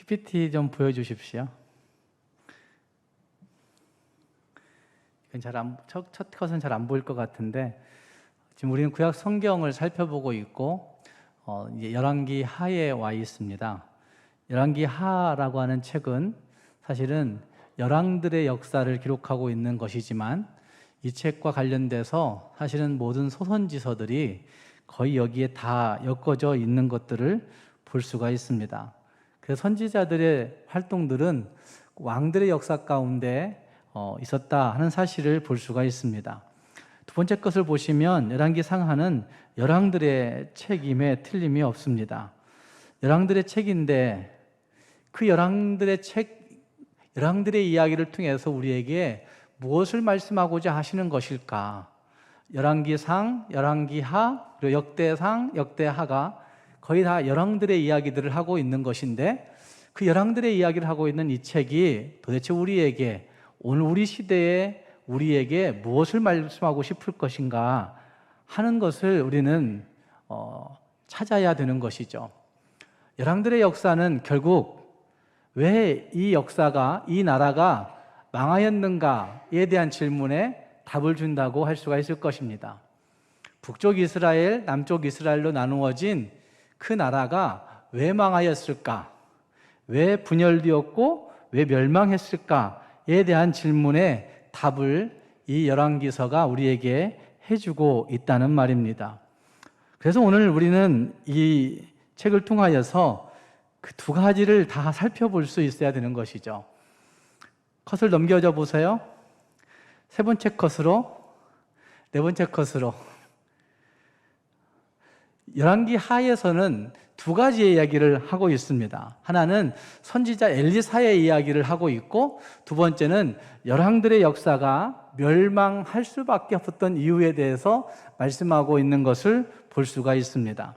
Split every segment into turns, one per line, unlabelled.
PPT 좀 보여주십시오. 이건 첫 컷은 잘 안 보일 것 같은데, 지금 우리는 구약 성경을 살펴보고 있고, 이제 열왕기 하에 와 있습니다. 열왕기 하라고 하는 책은 사실은 열왕들의 역사를 기록하고 있는 것이지만, 이 책과 관련돼서 사실은 모든 소선지서들이 거의 여기에 다 엮어져 있는 것들을 볼 수가 있습니다. 그래서 선지자들의 활동들은 왕들의 역사 가운데 있었다 하는 사실을 볼 수가 있습니다. 두 번째 것을 보시면 열왕기 상하는 열왕들의 책임에 틀림이 없습니다. 열왕들의 책인데 그 열왕들의 열왕들의 이야기를 통해서 우리에게 무엇을 말씀하고자 하시는 것일까? 열왕기상, 열왕기하, 그리고 역대상, 역대하가 거의 다 열왕들의 이야기들을 하고 있는 것인데, 그 열왕들의 이야기를 하고 있는 이 책이 도대체 우리에게, 오늘 우리 시대에 우리에게 무엇을 말씀하고 싶을 것인가 하는 것을 우리는 찾아야 되는 것이죠. 열왕들의 역사는 결국 왜 이 역사가, 이 나라가 망하였는가에 대한 질문에 답을 준다고 할 수가 있을 것입니다. 북쪽 이스라엘, 남쪽 이스라엘로 나누어진 그 나라가 왜 망하였을까? 왜 분열되었고 왜 멸망했을까에 대한 질문에 답을 이 열왕기서가 우리에게 해주고 있다는 말입니다. 그래서 오늘 우리는 이 책을 통하여서 그 두 가지를 다 살펴볼 수 있어야 되는 것이죠. 컷을 넘겨줘 보세요. 세 번째 컷으로, 네 번째 컷으로. 열왕기 하에서는 두 가지의 이야기를 하고 있습니다. 하나는 선지자 엘리사의 이야기를 하고 있고, 두 번째는 열왕들의 역사가 멸망할 수밖에 없었던 이유에 대해서 말씀하고 있는 것을 볼 수가 있습니다.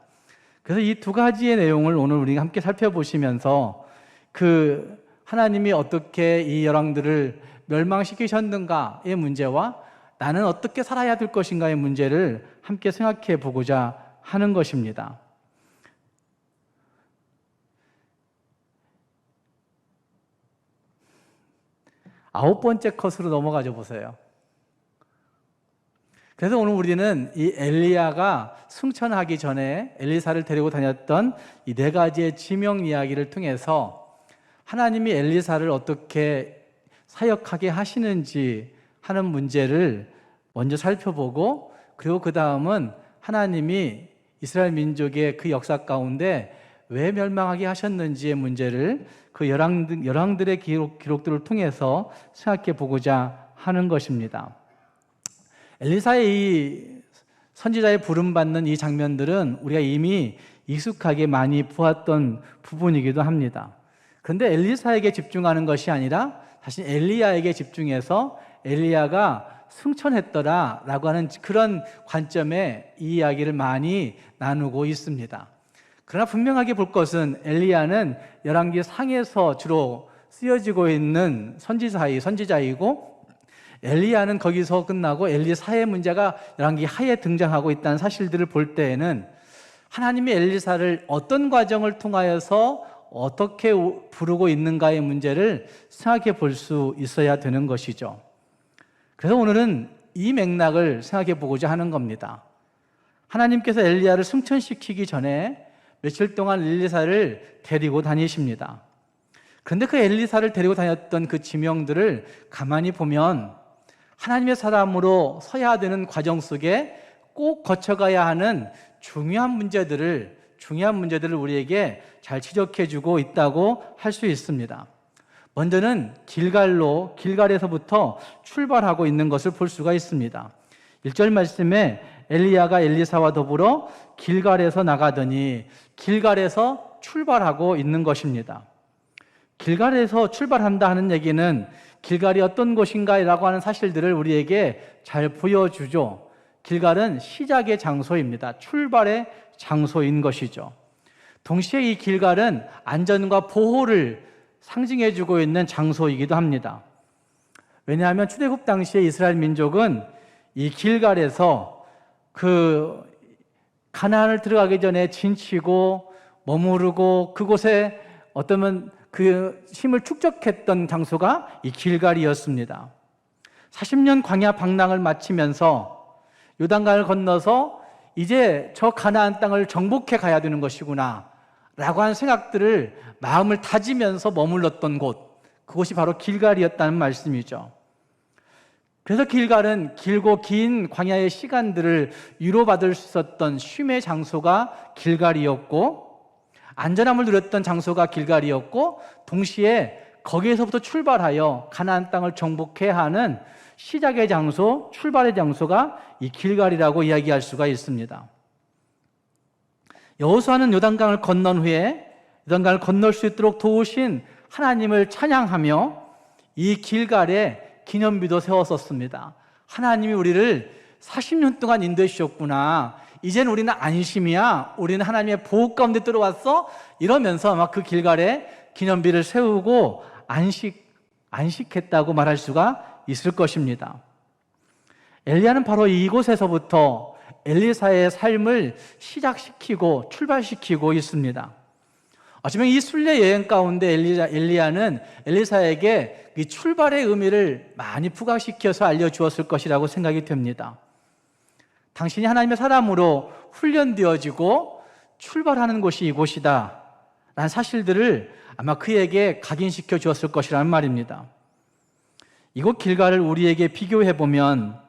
그래서 이 두 가지의 내용을 오늘 우리가 함께 살펴보시면서 그 하나님이 어떻게 이 열왕들을 멸망시키셨는가의 문제와 나는 어떻게 살아야 될 것인가의 문제를 함께 생각해 보고자 하는 것입니다. 아홉 번째 컷으로 넘어가져 보세요. 그래서 오늘 우리는 이 엘리야가 승천하기 전에 엘리사를 데리고 다녔던 이 네 가지의 지명 이야기를 통해서 하나님이 엘리사를 어떻게 사역하게 하시는지 하는 문제를 먼저 살펴보고, 그리고 그 다음은 하나님이 이스라엘 민족의 그 역사 가운데 왜 멸망하게 하셨는지의 문제를 그 열왕들의 기록들을 통해서 생각해 보고자 하는 것입니다. 엘리사의 이 선지자의 부름받는 이 장면들은 우리가 이미 익숙하게 많이 보았던 부분이기도 합니다. 그런데 엘리사에게 집중하는 것이 아니라 사실 엘리야에게 집중해서 엘리야가 승천했더라 라고 하는 그런 관점에 이 이야기를 많이 나누고 있습니다. 그러나 분명하게 볼 것은 엘리야는 열왕기 상에서 주로 쓰여지고 있는 선지자이고, 엘리야는 거기서 끝나고 엘리사의 문제가 열왕기 하에 등장하고 있다는 사실들을 볼 때에는 하나님이 엘리사를 어떤 과정을 통하여서 어떻게 부르고 있는가의 문제를 생각해 볼 수 있어야 되는 것이죠. 그래서 오늘은 이 맥락을 생각해 보고자 하는 겁니다. 하나님께서 엘리야를 승천시키기 전에 며칠 동안 엘리사를 데리고 다니십니다. 그런데 그 엘리사를 데리고 다녔던 그 지명들을 가만히 보면 하나님의 사람으로 서야 되는 과정 속에 꼭 거쳐가야 하는 중요한 문제들을 우리에게 잘 지적해주고 있다고 할 수 있습니다. 먼저는 길갈에서부터 출발하고 있는 것을 볼 수가 있습니다. 1절 말씀에 엘리야가 엘리사와 더불어 길갈에서 나가더니, 길갈에서 출발하고 있는 것입니다. 길갈에서 출발한다 하는 얘기는 길갈이 어떤 곳인가라고 하는 사실들을 우리에게 잘 보여주죠. 길갈은 시작의 장소입니다. 출발의 장소인 것이죠. 동시에 이 길갈은 안전과 보호를 상징해주고 있는 장소이기도 합니다. 왜냐하면 출애굽 당시에 이스라엘 민족은 이 길갈에서 그 가나안을 들어가기 전에 진치고 머무르고, 그곳에 어쩌면 그 힘을 축적했던 장소가 이 길갈이었습니다. 40년 광야 방랑을 마치면서 요단강을 건너서 이제 저 가나안 땅을 정복해 가야 되는 것이구나 라고 하는 생각들을 마음을 다지면서 머물렀던 곳, 그곳이 바로 길갈이었다는 말씀이죠. 그래서 길갈은 길고 긴 광야의 시간들을 위로받을 수 있었던 쉼의 장소가 길갈이었고, 안전함을 누렸던 장소가 길갈이었고, 동시에 거기에서부터 출발하여 가나안 땅을 정복해야 하는 시작의 장소, 출발의 장소가 이 길갈이라고 이야기할 수가 있습니다. 여호수아는 요단강을 건넌 후에 요단강을 건널 수 있도록 도우신 하나님을 찬양하며 이 길갈에 기념비도 세웠었습니다. 하나님이 우리를 40년 동안 인도해 주셨구나. 이제는 우리는 안심이야. 우리는 하나님의 보호 가운데 들어왔어. 이러면서 막 그 길갈에 기념비를 세우고 안식했다고 말할 수가 있을 것입니다. 엘리야는 바로 이곳에서부터 엘리사의 삶을 시작시키고 출발시키고 있습니다. 어쩌면 이 순례 여행 가운데 엘리야는 엘리사에게 이 출발의 의미를 많이 부각시켜서 알려주었을 것이라고 생각이 됩니다. 당신이 하나님의 사람으로 훈련되어지고 출발하는 곳이 이곳이다 라는 사실들을 아마 그에게 각인시켜 주었을 것이라는 말입니다. 이곳 길갈을 우리에게 비교해보면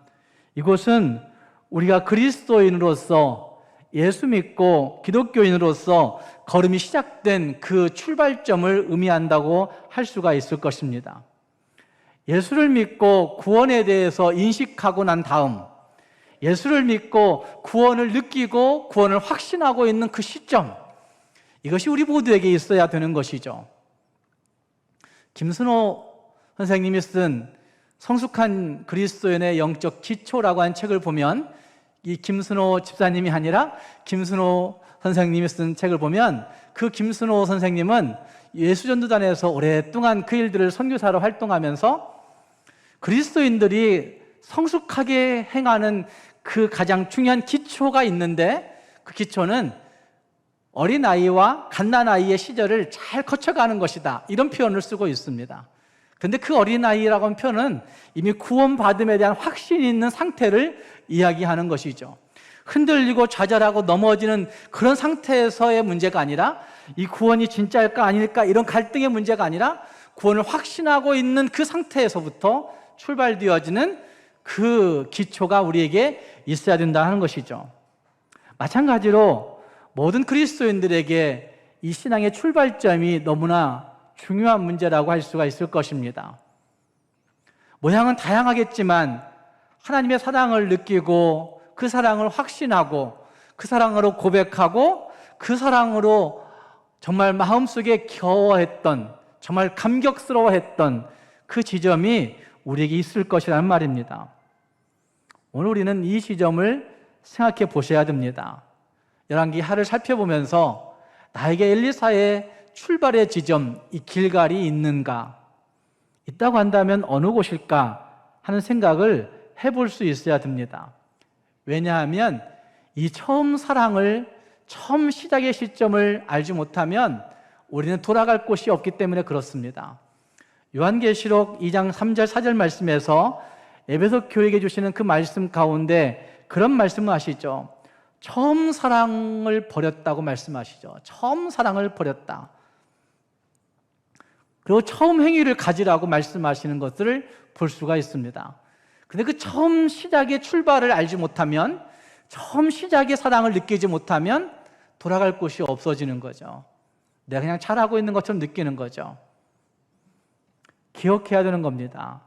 이곳은 우리가 그리스도인으로서 예수 믿고 기독교인으로서 걸음이 시작된 그 출발점을 의미한다고 할 수가 있을 것입니다. 예수를 믿고 구원에 대해서 인식하고 난 다음, 예수를 믿고 구원을 느끼고 구원을 확신하고 있는 그 시점, 이것이 우리 모두에게 있어야 되는 것이죠. 김순호 선생님이 쓴 성숙한 그리스도인의 영적 기초라고 하는 책을 보면, 이 김순호 집사님이 아니라 김순호 선생님이 쓴 책을 보면, 그 김순호 선생님은 예수전도단에서 오랫동안 그 일들을 선교사로 활동하면서 그리스도인들이 성숙하게 행하는 그 가장 중요한 기초가 있는데, 그 기초는 어린아이와 갓난아이의 시절을 잘 거쳐가는 것이다, 이런 표현을 쓰고 있습니다. 그런데 그 어린아이라고 하는 표현은 이미 구원받음에 대한 확신이 있는 상태를 이야기하는 것이죠. 흔들리고 좌절하고 넘어지는 그런 상태에서의 문제가 아니라, 이 구원이 진짜일까 아닐까 이런 갈등의 문제가 아니라, 구원을 확신하고 있는 그 상태에서부터 출발되어지는 그 기초가 우리에게 있어야 된다 하는 것이죠. 마찬가지로 모든 그리스도인들에게 이 신앙의 출발점이 너무나 중요한 문제라고 할 수가 있을 것입니다. 모양은 다양하겠지만 하나님의 사랑을 느끼고 그 사랑을 확신하고 그 사랑으로 고백하고 그 사랑으로 정말 마음속에 겨워했던, 정말 감격스러워했던 그 지점이 우리에게 있을 것이라는 말입니다. 오늘 우리는 이 지점을 생각해 보셔야 됩니다. 열왕기 하를 살펴보면서 나에게 엘리사의 출발의 지점, 이 길갈이 있는가? 있다고 한다면 어느 곳일까 하는 생각을 해볼 수 있어야 됩니다. 왜냐하면 이 처음 사랑을, 처음 시작의 시점을 알지 못하면 우리는 돌아갈 곳이 없기 때문에 그렇습니다. 요한계시록 2장 3절 4절 말씀에서 에베소 교회에게 주시는 그 말씀 가운데 그런 말씀을 하시죠. 처음 사랑을 버렸다고 말씀하시죠. 처음 사랑을 버렸다. 그리고 처음 행위를 가지라고 말씀하시는 것들을 볼 수가 있습니다. 근데 그 처음 시작의 출발을 알지 못하면, 처음 시작의 사랑을 느끼지 못하면 돌아갈 곳이 없어지는 거죠. 내가 그냥 잘하고 있는 것처럼 느끼는 거죠. 기억해야 되는 겁니다.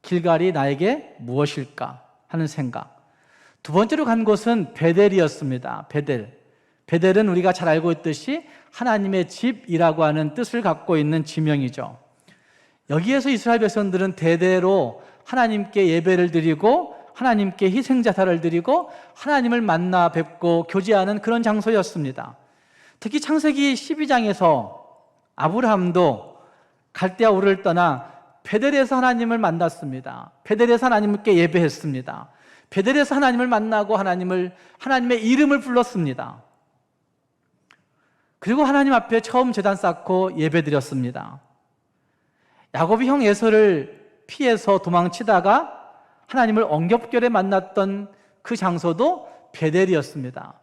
길갈이 나에게 무엇일까 하는 생각. 두 번째로 간 곳은 베델이었습니다. 베델은 우리가 잘 알고 있듯이 하나님의 집이라고 하는 뜻을 갖고 있는 지명이죠. 여기에서 이스라엘 백성들은 대대로 하나님께 예배를 드리고 하나님께 희생자사를 드리고 하나님을 만나 뵙고 교제하는 그런 장소였습니다. 특히 창세기 12장에서 아브라함도 갈대아 우르를 떠나 베델에서 하나님을 만났습니다. 베델에서 하나님께 예배했습니다. 베델에서 하나님을 만나고 하나님의 이름을 불렀습니다. 그리고 하나님 앞에 처음 제단 쌓고 예배드렸습니다. 야곱이 형 에서를 피해서 도망치다가 하나님을 엉겹결에 만났던 그 장소도 베델이었습니다.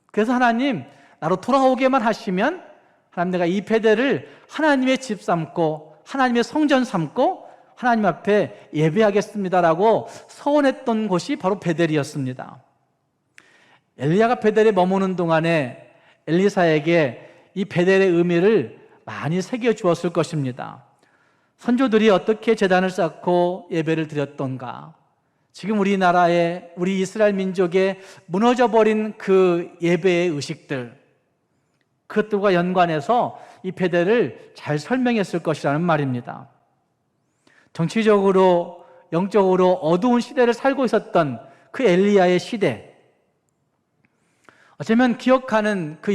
그래서 하나님, 나로 돌아오게만 하시면 하나님, 내가 이 베델을 하나님의 집 삼고 하나님의 성전 삼고 하나님 앞에 예배하겠습니다라고 서원했던 곳이 바로 베델이었습니다. 엘리야가 베델에 머무는 동안에 엘리사에게 이 베델의 의미를 많이 새겨주었을 것입니다. 선조들이 어떻게 제단을 쌓고 예배를 드렸던가, 지금 우리나라의, 우리 이스라엘 민족의 무너져버린 그 예배의 의식들, 그것들과 연관해서 이 베델을 잘 설명했을 것이라는 말입니다. 정치적으로, 영적으로 어두운 시대를 살고 있었던 그 엘리야의 시대, 어쩌면 기억하는 그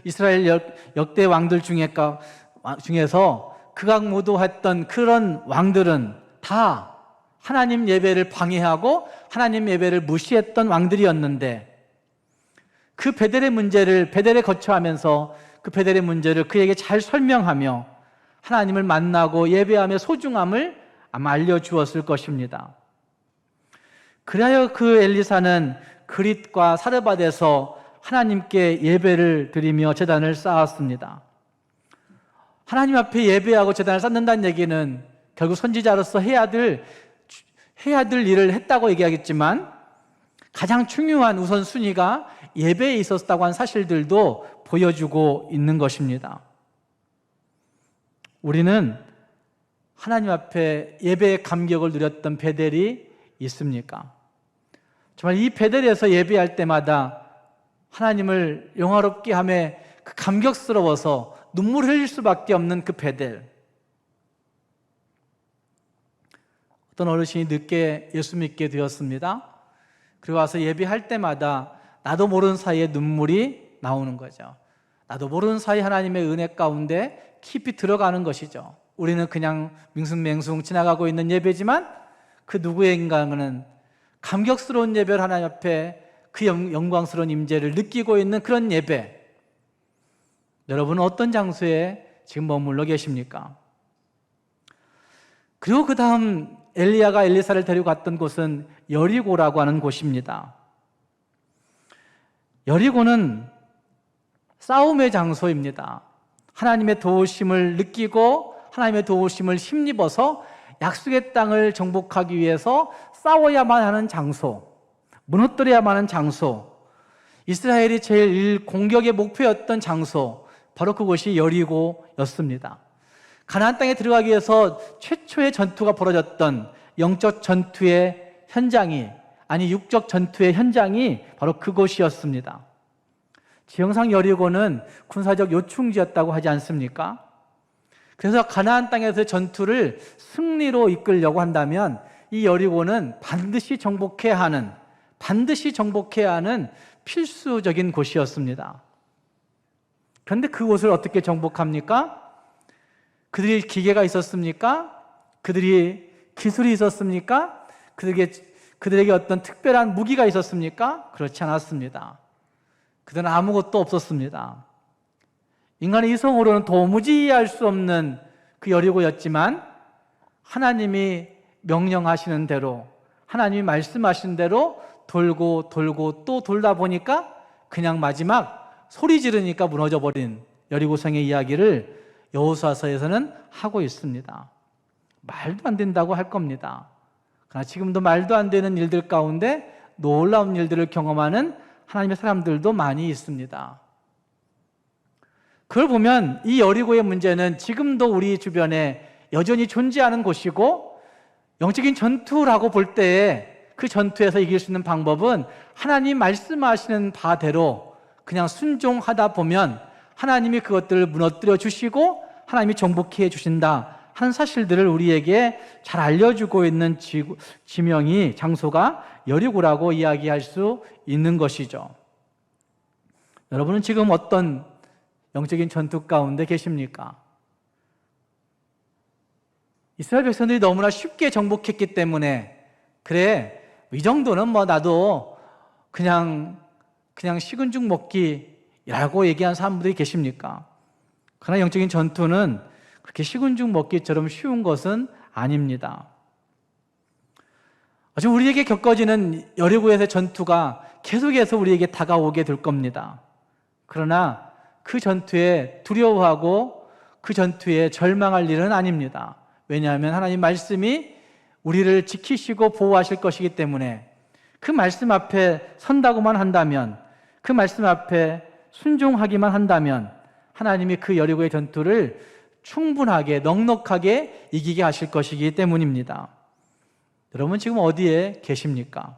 이스라엘 역대 왕들 중에서 극악무도했던 그런 왕들은 다 하나님 예배를 방해하고 하나님 예배를 무시했던 왕들이었는데, 그 베델의 문제를 베델에 거처하면서 그 베델의 문제를 그에게 잘 설명하며 하나님을 만나고 예배함의 소중함을 아마 알려주었을 것입니다. 그래야 그 엘리사는 그릿과 사르밧에서 하나님께 예배를 드리며 제단을 쌓았습니다. 하나님 앞에 예배하고 제단을 쌓는다는 얘기는 결국 선지자로서 해야 될 일을 했다고 얘기하겠지만, 가장 중요한 우선순위가 예배에 있었다고 한 사실들도 보여주고 있는 것입니다. 우리는 하나님 앞에 예배의 감격을 누렸던 베델이 있습니까? 정말 이 베델에서 예배할 때마다 하나님을 영화롭게 하며 그 감격스러워서 눈물을 흘릴 수밖에 없는 그 베델. 어떤 어르신이 늦게 예수 믿게 되었습니다. 그리고 와서 예배할 때마다 나도 모르는 사이에 눈물이 나오는 거죠. 나도 모르는 사이 하나님의 은혜 가운데 깊이 들어가는 것이죠. 우리는 그냥 밍숭맹숭 지나가고 있는 예배지만 그 누구인가는 감격스러운 예배를 하나님 앞에 그 영광스러운 임재를 느끼고 있는 그런 예배. 여러분은 어떤 장소에 지금 머물러 계십니까? 그리고 그 다음 엘리야가 엘리사를 데리고 갔던 곳은 여리고라고 하는 곳입니다. 여리고는 싸움의 장소입니다. 하나님의 도우심을 느끼고 하나님의 도우심을 힘입어서 약속의 땅을 정복하기 위해서 싸워야만 하는 장소, 무너뜨려야만 하는 장소, 이스라엘이 제일 공격의 목표였던 장소, 바로 그곳이 여리고였습니다. 가나안 땅에 들어가기 위해서 최초의 전투가 벌어졌던 영적 전투의 현장이, 아니 육적 전투의 현장이 바로 그곳이었습니다. 지형상 여리고는 군사적 요충지였다고 하지 않습니까? 그래서 가나안 땅에서 전투를 승리로 이끌려고 한다면 이 여리고는 반드시 정복해야 하는 필수적인 곳이었습니다. 그런데 그곳을 어떻게 정복합니까? 그들이 기계가 있었습니까? 그들이 기술이 있었습니까? 그들에게 어떤 특별한 무기가 있었습니까? 그렇지 않았습니다. 그들은 아무것도 없었습니다. 인간의 이성으로는 도무지 이해할 수 없는 그 여리고였지만, 하나님이 명령하시는 대로, 하나님이 말씀하신 대로 돌고 또 돌다 보니까 그냥 마지막 소리 지르니까 무너져버린 여리고성의 이야기를 여호수아서에서는 하고 있습니다. 말도 안 된다고 할 겁니다. 그러나 지금도 말도 안 되는 일들 가운데 놀라운 일들을 경험하는 하나님의 사람들도 많이 있습니다. 그걸 보면 이 여리고의 문제는 지금도 우리 주변에 여전히 존재하는 곳이고, 영적인 전투라고 볼 때에 그 전투에서 이길 수 있는 방법은 하나님 말씀하시는 바대로 그냥 순종하다 보면 하나님이 그것들을 무너뜨려 주시고 하나님이 정복해 주신다 하는 사실들을 우리에게 잘 알려주고 있는 지명이, 장소가 여리고라고 이야기할 수 있는 것이죠. 여러분은 지금 어떤 영적인 전투 가운데 계십니까? 이스라엘 백성들이 너무나 쉽게 정복했기 때문에, 그래, 이 정도는 나도 그냥 식은 죽 먹기, 라고 얘기한 사람들이 계십니까? 그러나 영적인 전투는 그렇게 식은 죽 먹기처럼 쉬운 것은 아닙니다. 지금 우리에게 겪어지는 여리고에서의 전투가 계속해서 우리에게 다가오게 될 겁니다. 그러나 그 전투에 두려워하고 그 전투에 절망할 일은 아닙니다. 왜냐하면 하나님 말씀이 우리를 지키시고 보호하실 것이기 때문에 그 말씀 앞에 선다고만 한다면, 그 말씀 앞에 순종하기만 한다면 하나님이 그 여리고의 전투를 충분하게 넉넉하게 이기게 하실 것이기 때문입니다. 여러분 지금 어디에 계십니까?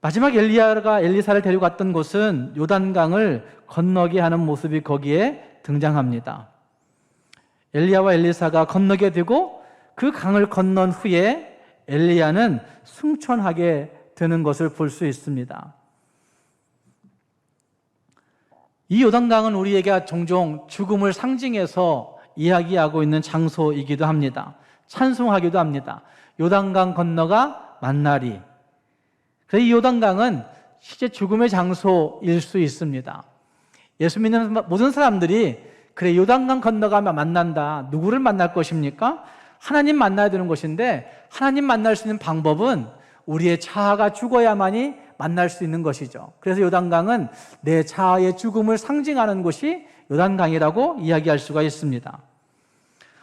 마지막 엘리야가 엘리사를 데리고 갔던 곳은 요단강을 건너게 하는 모습이 거기에 등장합니다. 엘리야와 엘리사가 건너게 되고 그 강을 건넌 후에 엘리야는 승천하게 되는 것을 볼 수 있습니다. 이 요단강은 우리에게 종종 죽음을 상징해서 이야기하고 있는 장소이기도 합니다. 찬송하기도 합니다. 요단강 건너가 만나리. 그래서 이 요단강은 실제 죽음의 장소일 수 있습니다. 예수 믿는 모든 사람들이 그래 요단강 건너가면 만난다. 누구를 만날 것입니까? 하나님 만나야 되는 것인데 하나님 만날 수 있는 방법은 우리의 자아가 죽어야만이 만날 수 있는 것이죠. 그래서 요단강은 내 자아의 죽음을 상징하는 곳이 요단강이라고 이야기할 수가 있습니다.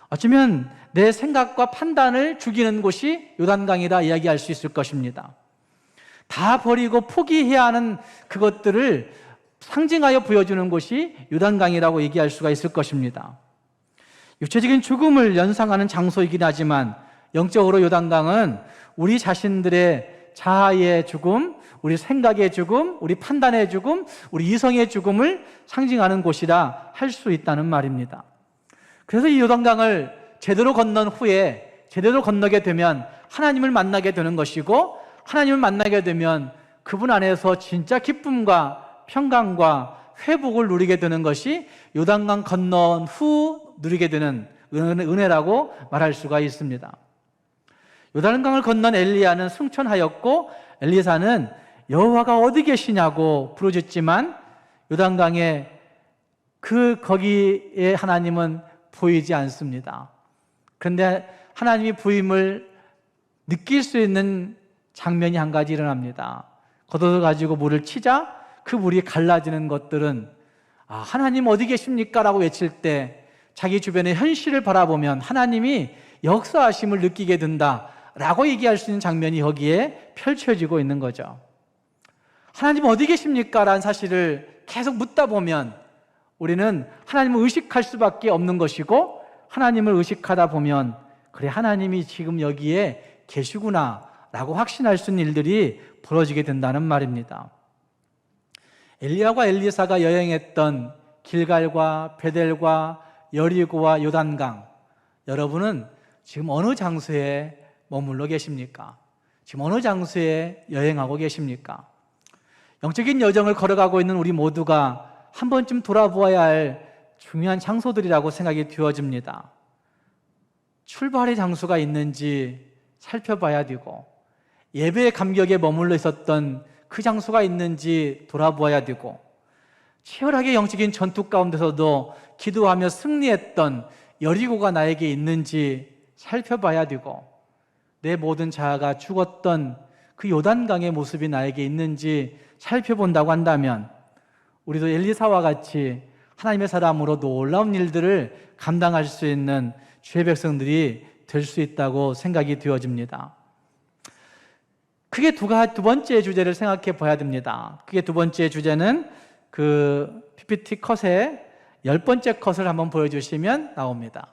어쩌면 내 생각과 판단을 죽이는 곳이 요단강이라 이야기할 수 있을 것입니다. 다 버리고 포기해야 하는 그것들을 상징하여 보여주는 곳이 요단강이라고 얘기할 수가 있을 것입니다. 육체적인 죽음을 연상하는 장소이긴 하지만 영적으로 요단강은 우리 자신들의 자아의 죽음, 우리 생각의 죽음, 우리 판단의 죽음, 우리 이성의 죽음을 상징하는 곳이라 할 수 있다는 말입니다. 그래서 이 요단강을 제대로 건넌 후에 제대로 건너게 되면 하나님을 만나게 되는 것이고, 하나님을 만나게 되면 그분 안에서 진짜 기쁨과 평강과 회복을 누리게 되는 것이 요단강 건넌 후 누리게 되는 은혜라고 말할 수가 있습니다. 요단강을 건넌 엘리야는 승천하였고 엘리사는 여호와가 어디 계시냐고 부르짖지만 요단강에 거기에 하나님은 보이지 않습니다. 그런데 하나님이 보임을 느낄 수 있는 장면이 한 가지 일어납니다. 겉옷을 가지고 물을 치자 그 물이 갈라지는 것들은 하나님 어디 계십니까? 라고 외칠 때 자기 주변의 현실을 바라보면 하나님이 역사하심을 느끼게 된다 라고 얘기할 수 있는 장면이 여기에 펼쳐지고 있는 거죠. 하나님 어디 계십니까? 라는 사실을 계속 묻다 보면 우리는 하나님을 의식할 수밖에 없는 것이고, 하나님을 의식하다 보면 그래 하나님이 지금 여기에 계시구나 라고 확신할 수 있는 일들이 벌어지게 된다는 말입니다. 엘리야와 엘리사가 여행했던 길갈과 베델과 여리고와 요단강, 여러분은 지금 어느 장소에 머물러 계십니까? 지금 어느 장소에 여행하고 계십니까? 영적인 여정을 걸어가고 있는 우리 모두가 한 번쯤 돌아보아야 할 중요한 장소들이라고 생각이 되어집니다. 출발의 장소가 있는지 살펴봐야 되고, 예배의 감격에 머물러 있었던 그 장소가 있는지 돌아보아야 되고, 치열하게 영적인 전투 가운데서도 기도하며 승리했던 여리고가 나에게 있는지 살펴봐야 되고, 내 모든 자아가 죽었던 그 요단강의 모습이 나에게 있는지 살펴본다고 한다면 우리도 엘리사와 같이 하나님의 사람으로 놀라운 일들을 감당할 수 있는 주의 백성들이 될 수 있다고 생각이 되어집니다. 크게 두 번째 주제를 생각해 봐야 됩니다. 크게 두 번째 주제는 그 PPT 컷에 10번째 컷을 한번 보여주시면 나옵니다.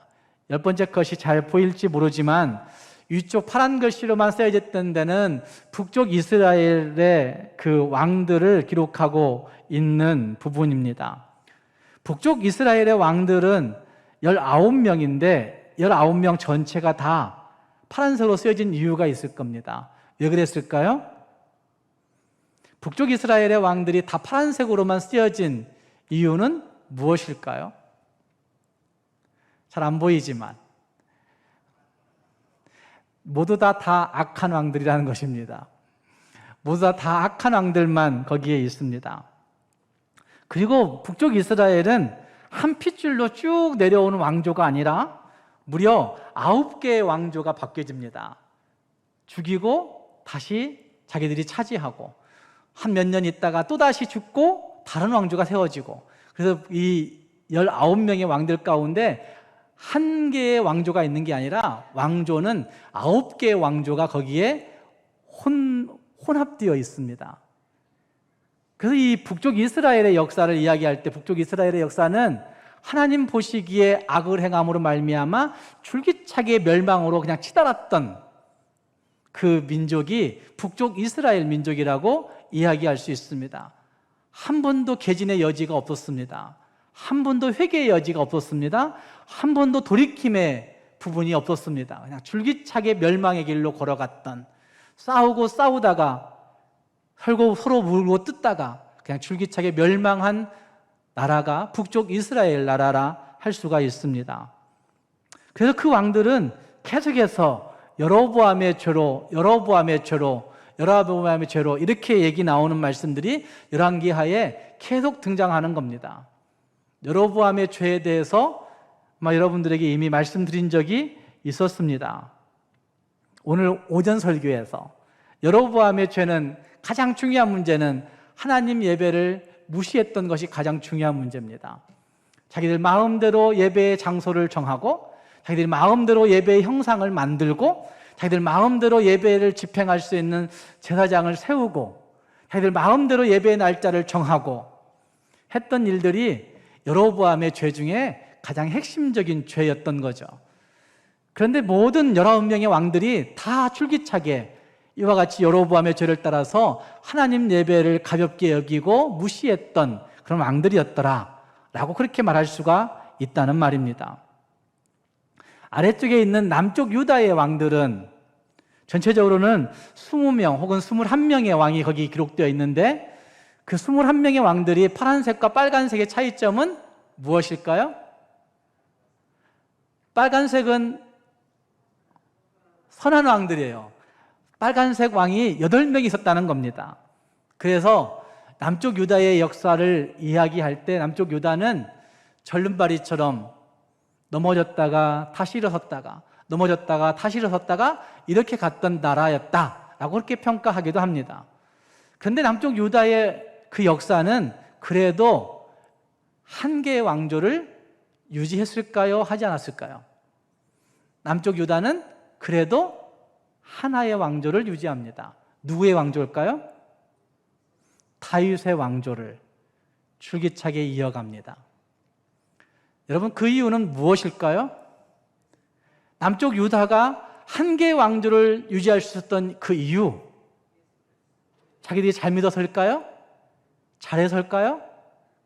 10번째 컷이 잘 보일지 모르지만 위쪽 파란 글씨로만 쓰여졌던 데는 북쪽 이스라엘의 그 왕들을 기록하고 있는 부분입니다. 북쪽 이스라엘의 왕들은 19명인데 19명 전체가 다 파란색으로 쓰여진 이유가 있을 겁니다. 왜 그랬을까요? 북쪽 이스라엘의 왕들이 다 파란색으로만 쓰여진 이유는 무엇일까요? 잘 안 보이지만 모두 다 악한 왕들이라는 것입니다. 모두 다 악한 왕들만 거기에 있습니다. 그리고 북쪽 이스라엘은 한 핏줄로 쭉 내려오는 왕조가 아니라 무려 9개의 왕조가 바뀌어집니다. 죽이고 다시 자기들이 차지하고 한 몇 년 있다가 또다시 죽고 다른 왕조가 세워지고, 그래서 이 19명의 왕들 가운데 한 개의 왕조가 있는 게 아니라 왕조는 9개의 왕조가 거기에 혼합되어 있습니다. 그래서 이 북쪽 이스라엘의 역사를 이야기할 때 북쪽 이스라엘의 역사는 하나님 보시기에 악을 행함으로 말미암아 줄기차게 멸망으로 그냥 치달았던 그 민족이 북쪽 이스라엘 민족이라고 이야기할 수 있습니다. 한 번도 개진의 여지가 없었습니다. 한 번도 회개의 여지가 없었습니다. 한 번도 돌이킴의 부분이 없었습니다. 그냥 줄기차게 멸망의 길로 걸어갔던, 싸우고 싸우다가 서로 물고 뜯다가 그냥 줄기차게 멸망한 나라가 북쪽 이스라엘 나라라 할 수가 있습니다. 그래서 그 왕들은 계속해서 여로보암의 죄로 이렇게 얘기 나오는 말씀들이 열왕기하에 계속 등장하는 겁니다. 여로보암의 죄에 대해서 아마 여러분들에게 이미 말씀드린 적이 있었습니다. 오늘 오전 설교에서 여로보암의 죄는 가장 중요한 문제는 하나님 예배를 무시했던 것이 가장 중요한 문제입니다. 자기들 마음대로 예배의 장소를 정하고, 자기들 마음대로 예배의 형상을 만들고, 자기들 마음대로 예배를 집행할 수 있는 제사장을 세우고, 자기들 마음대로 예배의 날짜를 정하고 했던 일들이 여로보암의 죄 중에 가장 핵심적인 죄였던 거죠. 그런데 모든 19명의 왕들이 다 줄기차게 이와 같이 여로보암의 죄를 따라서 하나님 예배를 가볍게 여기고 무시했던 그런 왕들이었더라 라고 그렇게 말할 수가 있다는 말입니다. 아래쪽에 있는 남쪽 유다의 왕들은 전체적으로는 20명 혹은 21명의 왕이 거기 기록되어 있는데, 그 21명의 왕들이 파란색과 빨간색의 차이점은 무엇일까요? 빨간색은 선한 왕들이에요. 빨간색 왕이 8명이 있었다는 겁니다. 그래서 남쪽 유다의 역사를 이야기할 때 남쪽 유다는 절름발이처럼 넘어졌다가 다시 일어섰다가 넘어졌다가 다시 일어섰다가 이렇게 갔던 나라였다라고 그렇게 평가하기도 합니다. 그런데 남쪽 유다의 그 역사는 그래도 한 개의 왕조를 유지했을까요? 하지 않았을까요? 남쪽 유다는 그래도 하나의 왕조를 유지합니다. 누구의 왕조일까요? 다윗의 왕조를 줄기차게 이어갑니다. 여러분, 그 이유는 무엇일까요? 남쪽 유다가 한 개의 왕조를 유지할 수 있었던 그 이유, 자기들이 잘 믿어서일까요? 잘해서일까요?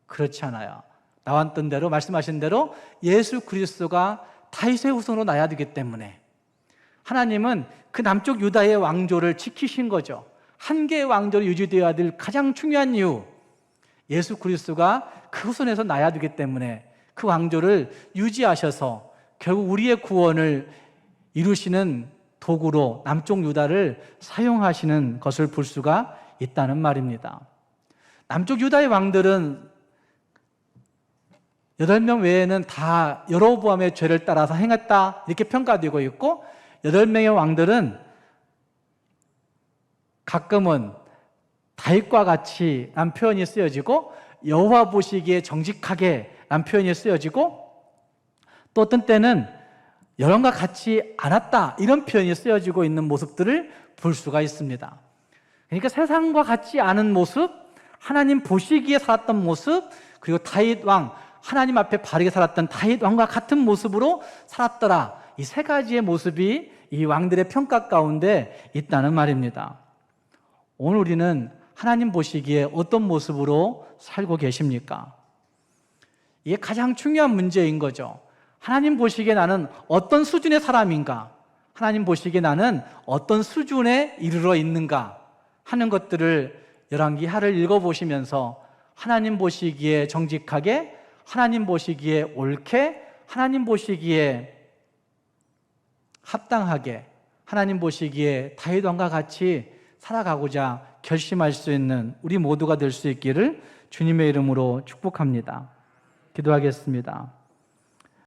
그렇지 않아요. 나왔던 대로, 말씀하신 대로 예수 그리스도가 다윗의 후손으로 나야 되기 때문에 하나님은 그 남쪽 유다의 왕조를 지키신 거죠. 한 개의 왕조로 유지되어야 될 가장 중요한 이유, 예수 그리스도가 그 후손에서 나야 되기 때문에 그 왕조를 유지하셔서 결국 우리의 구원을 이루시는 도구로 남쪽 유다를 사용하시는 것을 볼 수가 있다는 말입니다. 남쪽 유다의 왕들은 8명 외에는 다 여로보암의 죄를 따라서 행했다 이렇게 평가되고 있고, 8명의 왕들은 가끔은 다윗과 같이 라는 표현이 쓰여지고, 여호와 보시기에 정직하게 라는 표현이 쓰여지고, 또 어떤 때는 여론과 같이 않았다 이런 표현이 쓰여지고 있는 모습들을 볼 수가 있습니다. 그러니까 세상과 같지 않은 모습, 하나님 보시기에 살았던 모습, 그리고 다윗 왕, 하나님 앞에 바르게 살았던 다윗 왕과 같은 모습으로 살았더라. 이 세 가지의 모습이 이 왕들의 평가 가운데 있다는 말입니다. 오늘 우리는 하나님 보시기에 어떤 모습으로 살고 계십니까? 이게 가장 중요한 문제인 거죠. 하나님 보시기에 나는 어떤 수준의 사람인가? 하나님 보시기에 나는 어떤 수준에 이르러 있는가? 하는 것들을 열왕기하를 읽어보시면서 하나님 보시기에 정직하게, 하나님 보시기에 옳게, 하나님 보시기에 합당하게, 하나님 보시기에 다윗 왕과 같이 살아가고자 결심할 수 있는 우리 모두가 될 수 있기를 주님의 이름으로 축복합니다. 기도하겠습니다.